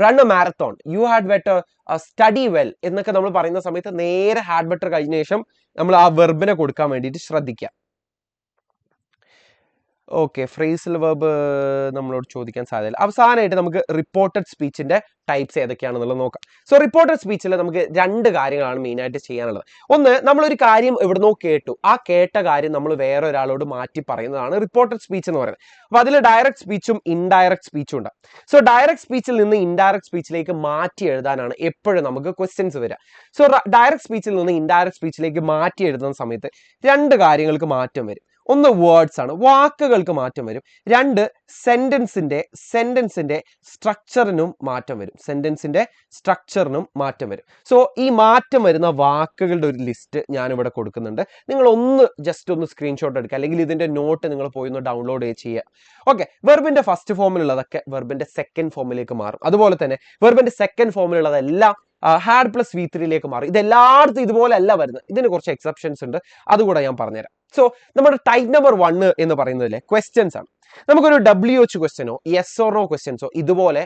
run a marathon, you had better study well എന്നൊക്കെ നമ്മൾ പറയുന്ന സമയത്ത് നേരെ ഹാഡ് ബെറ്റർ കഴിഞ്ഞ ശേഷം നമ്മൾ ആ വെർബിനെ കൊടുക്കാൻ വേണ്ടിയിട്ട് ശ്രദ്ധിക്കുക. ഓക്കെ, ഫ്രേസൽ വെർബ് നമ്മളോട് ചോദിക്കാൻ സാധ്യതയില്ല. അവസാനമായിട്ട് നമുക്ക് റിപ്പോർട്ടഡ് സ്പീച്ചിന്റെ ടൈപ്സ് ഏതൊക്കെയാണെന്നുള്ളത് നോക്കാം. സോ റിപ്പോർട്ടഡ് സ്പീച്ചിൽ നമുക്ക് 2 കാര്യങ്ങളാണ് മെയിനായിട്ട് ചെയ്യാനുള്ളത്. ഒന്ന്, നമ്മളൊരു കാര്യം എവിടുന്നോ കേട്ടു, ആ കേട്ട കാര്യം നമ്മൾ വേറെ ഒരാളോട് മാറ്റി പറയുന്നതാണ് റിപ്പോർട്ടഡ് സ്പീച്ച് എന്ന് പറയുന്നത്. അപ്പൊ അതിൽ ഡയറക്റ്റ് സ്പീച്ചും ഇൻഡയറക്റ്റ് സ്പീച്ചും ഉണ്ട്. സോ ഡയറക്റ്റ് സ്പീച്ചിൽ നിന്ന് ഇൻഡയറക്റ്റ് സ്പീച്ചിലേക്ക് മാറ്റി എഴുതാനാണ് എപ്പോഴും നമുക്ക് ക്വസ്റ്റ്യൻസ് വരിക. സോ ഡയറക്റ്റ് സ്പീച്ചിൽ നിന്ന് ഇൻഡയറക്റ്റ് സ്പീച്ചിലേക്ക് മാറ്റി എഴുതുന്ന സമയത്ത് 2 കാര്യങ്ങൾക്ക് മാറ്റം വരും. ഒന്ന് വേർഡ്സ് ആണ്, വാക്കുകൾക്ക് മാറ്റം വരും. 2 സെന്റൻസിന്റെ സ്ട്രക്ചറിനും മാറ്റം വരും. സോ ഈ മാറ്റം വരുന്ന വാക്കുകളുടെ ഒരു ലിസ്റ്റ് ഞാനിവിടെ കൊടുക്കുന്നുണ്ട്. നിങ്ങൾ ജസ്റ്റ് ഒന്ന് സ്ക്രീൻഷോട്ട് എടുക്കുക, അല്ലെങ്കിൽ ഇതിന്റെ നോട്ട് നിങ്ങൾ പോയി ഒന്ന് ഡൗൺലോഡ് ചെയ്യുക. ഓക്കെ, വെർബിന്റെ ഫസ്റ്റ് ഫോമിലുള്ളതൊക്കെ വെർബിന്റെ സെക്കൻഡ് ഫോമിലേക്ക് മാറും. അതുപോലെ തന്നെ വെർബിന്റെ സെക്കൻഡ് ഫോമിലുള്ളതെല്ലാം ഹാഡ് പ്ലസ് V3-ലേക്ക് മാറും. ഇതെല്ലായിടത്തും ഇതുപോലെ അല്ല വരുന്നത്, ഇതിന് കുറച്ച് എക്സെപ്ഷൻസ് ഉണ്ട്, അതുകൂടെ ഞാൻ പറഞ്ഞുതരാം. സോ നമ്മുടെ ടൈപ്പ് നമ്പർ 1 എന്ന് പറയുന്നതിലെ ക്വസ്റ്റ്യൻസ് ആണ്. നമുക്കൊരു WH ക്വസ്റ്റ്യനോ യെസ് ഓർ നോ ക്വസ്റ്റ്യൻസോ ഇതുപോലെ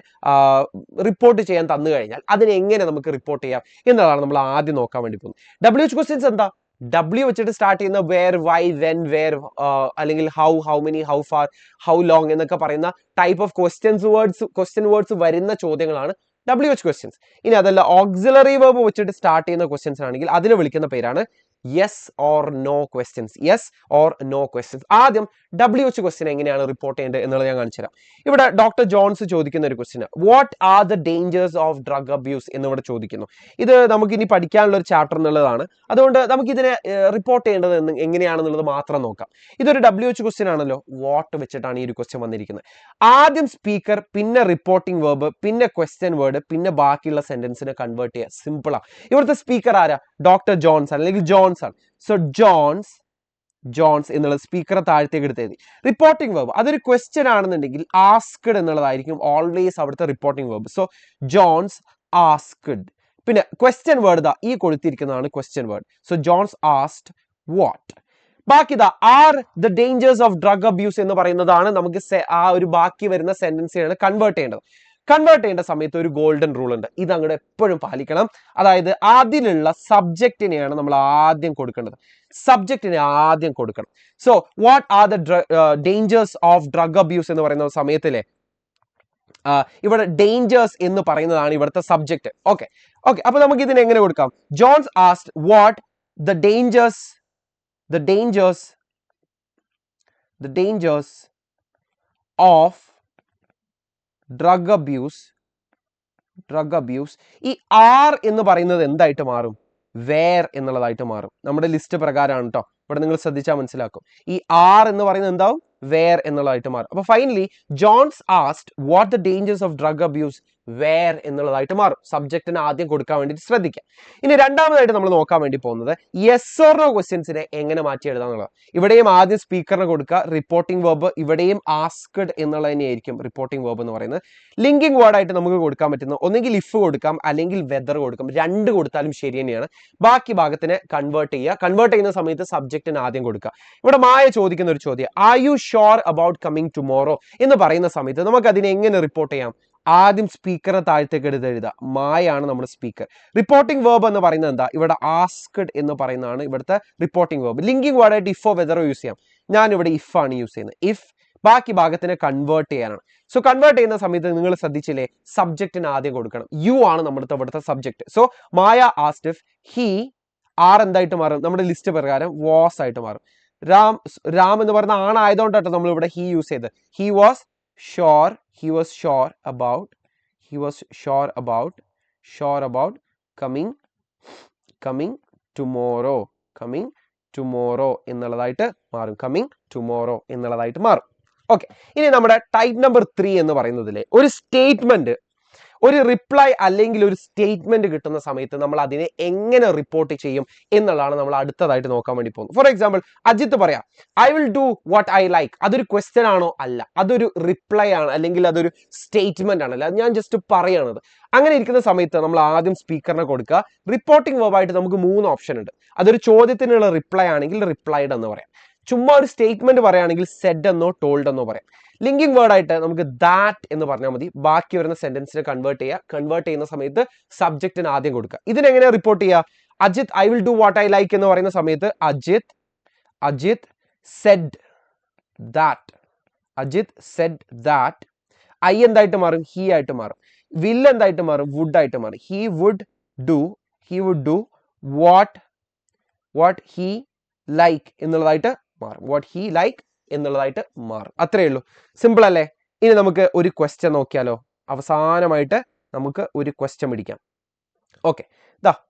റിപ്പോർട്ട് ചെയ്യാൻ തന്നു കഴിഞ്ഞാൽ അതിനെ എങ്ങനെ നമുക്ക് റിപ്പോർട്ട് ചെയ്യാം എന്നതാണ് നമ്മൾ ആദ്യം നോക്കാൻ വേണ്ടി പോകുന്നത്. WH ക്വസ്റ്റ്യൻസ് എന്താ? W വെച്ചിട്ട് സ്റ്റാർട്ട് ചെയ്യുന്ന വേർ, വൈ, വെൻ, വേർ, അല്ലെങ്കിൽ how, how many, how far, how long എന്നൊക്കെ പറയുന്ന ടൈപ്പ് ഓഫ് ക്വസ്റ്റ്യൻ വേർഡ്സ് വരുന്ന ചോദ്യങ്ങളാണ് WH ക്വസ്റ്റ്യൻസ്. ഇനി അതല്ല ഓക്സിലറി വെർബ് വെച്ചിട്ട് സ്റ്റാർട്ട് ചെയ്യുന്ന ക്വസ്റ്റ്യൻസ് ആണെങ്കിൽ അതിനെ വിളിക്കുന്ന പേരാണ് യെസ് ഓർ നോ ക്വസ്റ്റ്യൻസ്. ആദ്യം WH ക്വസ്റ്റ്യൻ എങ്ങനെയാണ് റിപ്പോർട്ട് ചെയ്യേണ്ടത് എന്നുള്ളത് ഞാൻ കാണിച്ചു തരാം. ഇവിടെ ഡോക്ടർ ജോൺസ് ചോദിക്കുന്ന ഒരു question, what are the dangers of drug abuse എന്നിവിടെ ചോദിക്കുന്നു. ഇത് നമുക്ക് ഇനി പഠിക്കാനുള്ള ഒരു ചാപ്റ്റർ എന്നുള്ളതാണ്, അതുകൊണ്ട് നമുക്ക് ഇതിനെ റിപ്പോർട്ട് ചെയ്യേണ്ടത് എങ്ങനെയാണെന്നുള്ളത് മാത്രം നോക്കാം. ഇതൊരു WH ക്വസ്റ്റ്യൻ ആണല്ലോ, വാട്ട് വെച്ചിട്ടാണ് ഈ ഒരു ക്വസ്റ്റ്യൻ വന്നിരിക്കുന്നത്. ആദ്യം സ്പീക്കർ, പിന്നെ റിപ്പോർട്ടിംഗ് വേർബ്, പിന്നെ ക്വസ്റ്റ്യൻ വേർഡ്, പിന്നെ ബാക്കിയുള്ള സെന്റൻസിനെ കൺവേർട്ട് ചെയ്യുക. സിമ്പിളാണ്. ഇവിടുത്തെ സ്പീക്കർ ആരാ? ഡോക്ടർ ജോൺസ് അല്ലെങ്കിൽ ജോൺസ് ആണ്. സോ ജോൺസ് എന്നുള്ള സ്പീക്കറെ താഴത്തേക്ക് എടുത്തെഴുതി. റിപ്പോർട്ടിംഗ് വേർബ് അതൊരു ക്വസ്റ്റ്യൻ ആണെന്നുണ്ടെങ്കിൽ ആസ്ക്ഡ് എന്നുള്ളതായിരിക്കും ഓൾവേസ് അവിടുത്തെ reporting verb. So Jones asked. പിന്നെ ക്വസ്റ്റ്യൻ വേർഡ് ഈ കൊടുത്തിരിക്കുന്നതാണ് question word. So Jones asked what. ബാക്കി are the dangers of drug abuse എന്ന് പറയുന്നതാണ് നമുക്ക് ആ ഒരു ബാക്കി വരുന്ന സെന്റൻസിനാണ് കൺവേർട്ട് ചെയ്യേണ്ടത്. കൺവേർട്ട് ചെയ്യേണ്ട സമയത്ത് ഒരു ഗോൾഡൻ റൂൾ ഉണ്ട്, ഇത് അങ്ങോട്ട് എപ്പോഴും പാലിക്കണം. അതായത് അതിലുള്ള സബ്ജക്റ്റിനെയാണ് നമ്മൾ ആദ്യം കൊടുക്കേണ്ടത്. So what are the dangers of drug abuse എന്ന് പറയുന്ന സമയത്തിലെ ഇവിടെ ഡേഞ്ചേഴ്സ് എന്ന് പറയുന്നതാണ് ഇവിടുത്തെ സബ്ജക്റ്റ്. ഓക്കെ, അപ്പൊ നമുക്ക് ഇതിനെ എങ്ങനെ കൊടുക്കാം? Jones asked what the dangers of drug abuse. ഈ ആർ എന്ന് പറയുന്നത് എന്തായിട്ട് മാറും? വേർ എന്നുള്ളതായിട്ട് മാറും. നമ്മുടെ ലിസ്റ്റ് പ്രകാരമാണ് കേട്ടോ, ഇവിടെ നിങ്ങൾ ശ്രദ്ധിച്ചാൽ മനസ്സിലാക്കും. ഈ ആർ എന്ന് പറയുന്നത് എന്താവും? വേർ എന്നുള്ളതായിട്ട് മാറും. അപ്പൊ finally Jones asked what the dangers of drug abuse where എന്നുള്ളതായിട്ട് മാറും. സബ്ജക്റ്റിന് ആദ്യം കൊടുക്കാൻ വേണ്ടിയിട്ട് ശ്രദ്ധിക്കാം. ഇനി രണ്ടാമതായിട്ട് നമ്മൾ നോക്കാൻ വേണ്ടി പോകുന്നത് യെസ് ഓർ നോ ക്വസ്റ്റ്യൻസിനെ എങ്ങനെ മാറ്റി എഴുതാന്നുള്ളത്. ഇവിടെയും ആദ്യം സ്പീക്കറിന് കൊടുക്കുക റിപ്പോർട്ടിംഗ് വേർബ്, ഇവിടെയും ആസ്ക്ഡ് എന്നുള്ളത് തന്നെയായിരിക്കും റിപ്പോർട്ടിംഗ് വേർബ് എന്ന് പറയുന്നത്. ലിങ്കിങ് വേർഡായിട്ട് നമുക്ക് കൊടുക്കാൻ പറ്റുന്ന ഒന്നെങ്കിൽ ഇഫ് കൊടുക്കാം അല്ലെങ്കിൽ വെദർ കൊടുക്കാം, 2 കൊടുത്താലും ശരി തന്നെയാണ്. ബാക്കി ഭാഗത്തിനെ കൺവേർട്ട് ചെയ്യുന്ന സമയത്ത് സബ്ജക്റ്റിന് ആദ്യം കൊടുക്കുക. ഇവിടെ മായ ചോദിക്കുന്ന ഒരു ചോദ്യം, are you sure about coming tomorrow എന്ന് പറയുന്ന സമയത്ത് നമുക്ക് അതിനെ എങ്ങനെ റിപ്പോർട്ട് ചെയ്യാം? ആദ്യം സ്പീക്കറെ താഴത്തേക്ക് എഴുതുക. മായാണ് നമ്മുടെ സ്പീക്കർ. റിപ്പോർട്ടിംഗ് വേർബ് എന്ന് പറയുന്നത് എന്താ? ഇവിടെ ആസ്ക്ഡ് എന്ന് പറയുന്നതാണ് ഇവിടുത്തെ റിപ്പോർട്ടിംഗ് വേർബ്. ലിങ്കിങ് വേർഡായിട്ട് ഇഫോ വെദറോ യൂസ് ചെയ്യാം. ഞാൻ ഇവിടെ ഇഫ് ആണ് യൂസ് ചെയ്യുന്നത്. ഇഫ് ബാക്കി ഭാഗത്തിനെ കൺവേർട്ട് ചെയ്യാനാണ്. സോ കൺവേർട്ട് ചെയ്യുന്ന സമയത്ത് നിങ്ങൾ ശ്രദ്ധിച്ചില്ലേ, സബ്ജക്റ്റിന് ആദ്യം കൊടുക്കണം. യു ആണ് നമ്മുടെ ഇവിടുത്തെ subject. So Maya asked if he, are എന്തായിട്ട് മാറും? നമ്മുടെ ലിസ്റ്റ് പ്രകാരം വാസ് ആയിട്ട് മാറും. രാം എന്ന് പറയുന്ന ആണായതുകൊണ്ടാട്ടോ നമ്മൾ ഇവിടെ ഹി യൂസ് ചെയ്തത്. He was sure about sure about coming tomorrow എന്നുള്ളതായിട്ട് മാറും. കമ്മിങ് ടുമോറോ എന്നുള്ളതായിട്ട് മാറും. ഓക്കെ, ഇനി നമ്മുടെ ടൈപ്പ് നമ്പർ 3 എന്ന് പറയുന്നതിലെ ഒരു സ്റ്റേറ്റ്മെന്റ്, ഒരു റിപ്ലൈ അല്ലെങ്കിൽ ഒരു സ്റ്റേറ്റ്മെന്റ് കിട്ടുന്ന സമയത്ത് നമ്മൾ അതിനെ എങ്ങനെ റിപ്പോർട്ട് ചെയ്യും എന്നുള്ളതാണ് നമ്മൾ അടുത്തതായിട്ട് നോക്കാൻ വേണ്ടി പോകുന്നത്. ഫോർ എക്സാമ്പിൾ, അജിത്ത് പറയാം I will do what I like. അതൊരു ക്വസ്റ്റ്യൻ ആണോ? അല്ല, അതൊരു റിപ്ലൈ ആണ്, അല്ലെങ്കിൽ അതൊരു സ്റ്റേറ്റ്മെന്റ് ആണല്ലോ, അത് ഞാൻ ജസ്റ്റ് പറയണത്. അങ്ങനെ ഇരിക്കുന്ന സമയത്ത് നമ്മൾ ആദ്യം സ്പീക്കറിനെ കൊടുക്കുക. റിപ്പോർട്ടിംഗ് വേർബായിട്ട് നമുക്ക് 3 ഓപ്ഷൻ ഉണ്ട്. അതൊരു ചോദ്യത്തിനുള്ള റിപ്ലൈ ആണെങ്കിൽ റിപ്ലൈഡ് എന്ന് പറയാം. ചുമ്മാ ഒരു സ്റ്റേറ്റ്മെന്റ് പറയുകയാണെങ്കിൽ സെഡ് എന്നോ ടോൾഡ് എന്നോ പറയാം. ലിങ്കിങ് വേർഡ് ആയിട്ട് നമുക്ക് ദാറ്റ് എന്ന് പറഞ്ഞാൽ മതി. ബാക്കി വരുന്ന സെന്റൻസിനെ കൺവേർട്ട് ചെയ്യുന്ന സമയത്ത് സബ്ജക്റ്റിന് ആദ്യം കൊടുക്കുക. ഇതിനെങ്ങനെ റിപ്പോർട്ട് ചെയ്യുക? Ajit I will do what I like എന്ന് പറയുന്ന സമയത്ത് അജിത് സെഡ് ദാറ്റ്. ഐ എന്തായിട്ട് മാറും? ഹി ആയിട്ട് മാറും. വിൽ എന്തായിട്ട് മാറും? വുഡ് ആയിട്ട് മാറും. He would do what he like എന്നുള്ളതായിട്ട് മാറും. അത്രയേ ഉള്ളൂ. സിമ്പിൾ അല്ലേ? ഇനി നമുക്ക് ഒരു ക്വസ്റ്റ്യൻ നോക്കിയാലോ? അവസാനമായിട്ട് നമുക്ക് ഒരു ക്വസ്റ്റ്യൻ പിടിക്കാം. ഓക്കെ,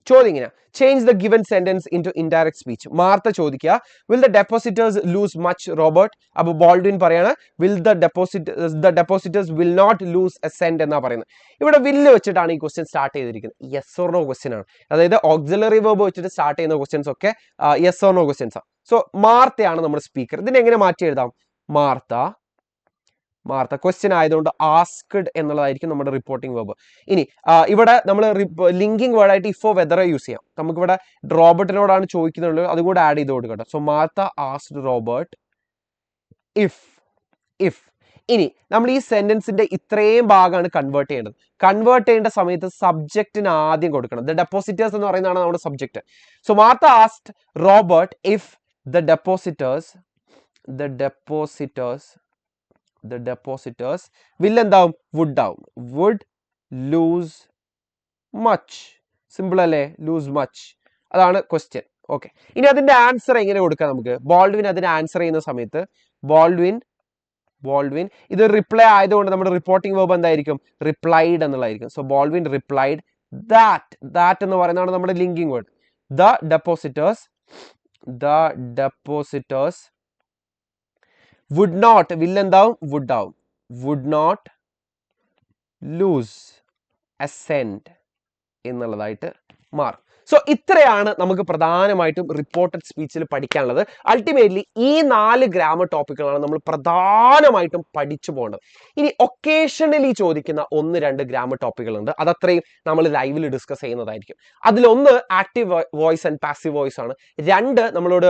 ചോദ്യം ഇങ്ങനെ, change the given sentence into indirect speech. Martha ചോദിക്കുക will the depositors lose much Robert. അപ്പൊ ബോൾഡ്വിൻ പറയാണ് will the depositors will not lose a cent എന്നാ പറയുന്നത്. ഇവിടെ വില്ല് വെച്ചിട്ടാണ് ഈ ക്വസ്റ്റ്യൻ സ്റ്റാർട്ട് ചെയ്തിരിക്കുന്നത്. യെസ് ഓർ നോ ക്വസ്റ്റ്യൻ ആണ്. അതായത് ഓക്സിലറി വേർബ് വെച്ചിട്ട് സ്റ്റാർട്ട് ചെയ്യുന്ന ക്വസ്റ്റ്യൻസ് ഒക്കെ യെസ് ഓർ നോ ക്വസ്റ്റ്യൻസ് ആണ്. സോ മാർത്തയാണ് നമ്മുടെ സ്പീക്കർ. ഇതിനെ എങ്ങനെ മാറ്റി എഴുതാം? മാർത്ത ക്വസ്റ്റ്യൻ ആയതുകൊണ്ട് ആസ്ക്ഡ് എന്നുള്ളതായിരിക്കും നമ്മുടെ റിപ്പോർട്ടിംഗ് വേർബ്. ഇനി ഇവിടെ നമ്മൾ ലിങ്കിങ് വേർഡ് ആയിട്ട് ഇഫോ വെദർ യൂസ് ചെയ്യാം. നമുക്കിവിടെ റോബർട്ടിനോടാണ് ചോദിക്കുന്നുള്ളൂ, അതും കൂടെ ആഡ് ചെയ്ത് കൊടുക്കട്ടെ. So Martha asked Robert if. ഇനി നമ്മൾ ഈ സെന്റൻസിന്റെ ഇത്രയും ഭാഗമാണ് കൺവേർട്ട് ചെയ്യേണ്ടത്. കൺവേർട്ട് ചെയ്യേണ്ട സമയത്ത് സബ്ജക്റ്റിന് ആദ്യം കൊടുക്കണം. ദ ഡെപ്പോസിറ്റേഴ്സ് എന്ന് പറയുന്നതാണ് നമ്മുടെ subject. So Martha asked Robert if the depositors will എന്താവും? വുഡ് ആവും. Would lose much. സിമ്പിൾ അല്ലേ? Lose much. അതാണ് ക്വസ്റ്റ്യൻ. ഓക്കെ, ഇനി അതിന്റെ ആൻസർ എങ്ങനെ കൊടുക്കാം നമുക്ക്? ബോൾഡ്വിൻ അതിന് ആൻസർ ചെയ്യുന്ന സമയത്ത് ബോൾഡ്വിൻ ഇത് റിപ്ലൈ ആയതുകൊണ്ട് നമ്മുടെ റിപ്പോർട്ടിംഗ് വേർബ് എന്തായിരിക്കും? റിപ്ലൈഡ് എന്നുള്ളതായിരിക്കും. സോ ബോൾഡ്വിൻ റിപ്ലൈഡ് ദാറ്റ് എന്ന് പറയുന്നതാണ് നമ്മുടെ linking word. The depositors would not, will എന്താവും? വുഡ് ആവും. Would not lose a cent എന്നുള്ളതായിട്ട് മാറും. സോ ഇത്രയാണ് നമുക്ക് പ്രധാനമായിട്ടും റിപ്പോർട്ടഡ് സ്പീച്ചിൽ പഠിക്കാനുള്ളത്. അൾട്ടിമേറ്റ്ലി ഈ 4 ഗ്രാമർ ടോപ്പിക്കുകളാണ് നമ്മൾ പ്രധാനമായിട്ടും പഠിച്ചു പോകേണ്ടത്. ഇനി ഒക്കേഷണലി ചോദിക്കുന്ന 1-2 ഗ്രാമർ ടോപ്പിക്കുകളുണ്ട്. അതത്രയും നമ്മൾ ലൈവിൽ ഡിസ്കസ് ചെയ്യുന്നതായിരിക്കും. അതിലൊന്ന് active voice and passive voice ആണ്. 2 നമ്മളോട്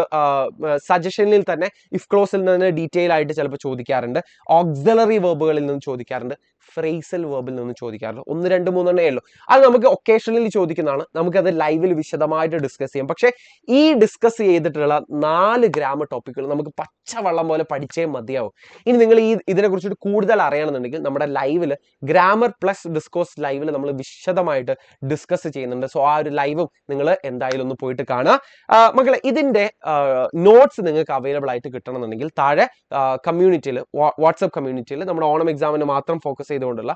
സജഷനിൽ തന്നെ ഇഫ് ക്ലോസിൽ നിന്ന് ഡീറ്റെയിൽ ആയിട്ട് ചിലപ്പോൾ ചോദിക്കാറുണ്ട്. ഓക്സിലറി വേർബുകളിൽ നിന്ന് ചോദിക്കാറുണ്ട്. ഫ്രേസൽ വേർബിൽ നിന്ന് ചോദിക്കാറുണ്ട്. 1, 2, 3 ഉള്ളൂ. അത് നമുക്ക് ഒക്കേഷണലി ചോദിക്കുന്നതാണ്. നമുക്കത് ലൈവിൽ വിശദമായിട്ട് ഡിസ്കസ് ചെയ്യാം. പക്ഷേ ഈ ഡിസ്കസ് ചെയ്തിട്ടുള്ള 4 ഗ്രാമർ ടോപ്പിക്കുകൾ നമുക്ക് പച്ചവെള്ളം പോലെ പഠിച്ചേ മതിയാവും. ഇനി നിങ്ങൾ ഇതിനെ കുറിച്ചിട്ട് കൂടുതൽ അറിയണമെന്നുണ്ടെങ്കിൽ നമ്മുടെ ലൈവിൽ ഗ്രാമർ പ്ലസ് ഡിസ്കോഴ്സ് ലൈവിൽ നമ്മൾ വിശദമായിട്ട് ഡിസ്കസ് ചെയ്യുന്നുണ്ട്. സോ ആ ഒരു ലൈവും നിങ്ങൾ എന്തായാലും ഒന്ന് പോയിട്ട് കാണുക. മക്കളെ, ഇതിന്റെ നോട്ട്സ് നിങ്ങൾക്ക് അവൈലബിൾ ആയിട്ട് കിട്ടണമെന്നുണ്ടെങ്കിൽ താഴെ കമ്മ്യൂണിറ്റിയിൽ, വാട്സ്ആപ്പ് കമ്മ്യൂണിറ്റിയിൽ നമ്മുടെ ഓണം എക്സാമിന് മാത്രം ഫോക്കസ് ചെയ്തുകൊണ്ടുള്ള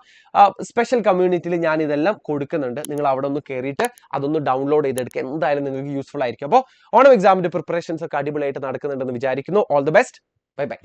സ്പെഷ്യൽ കമ്മ്യൂണിറ്റിയിൽ ഞാൻ ഇതെല്ലാം കൊടുക്കുന്നുണ്ട്. നിങ്ങൾ അവിടെ ഒന്ന് കയറിയിട്ട് അതൊന്ന് ഡൗൺലോഡ് ചെയ്തെടുക്കുക. എന്തായാലും നിങ്ങൾക്ക് യൂസ്ഫുൾ ആയിരിക്കും. അപ്പോൾ ഓണം എക്സാമിന്റെ പ്രിപ്പറേഷൻസ് ഒക്കെ അടിപൊളിയായിട്ട് നടക്കുന്നുണ്ടെന്ന് വിചാരിക്കുന്നു. All the best. Bye bye.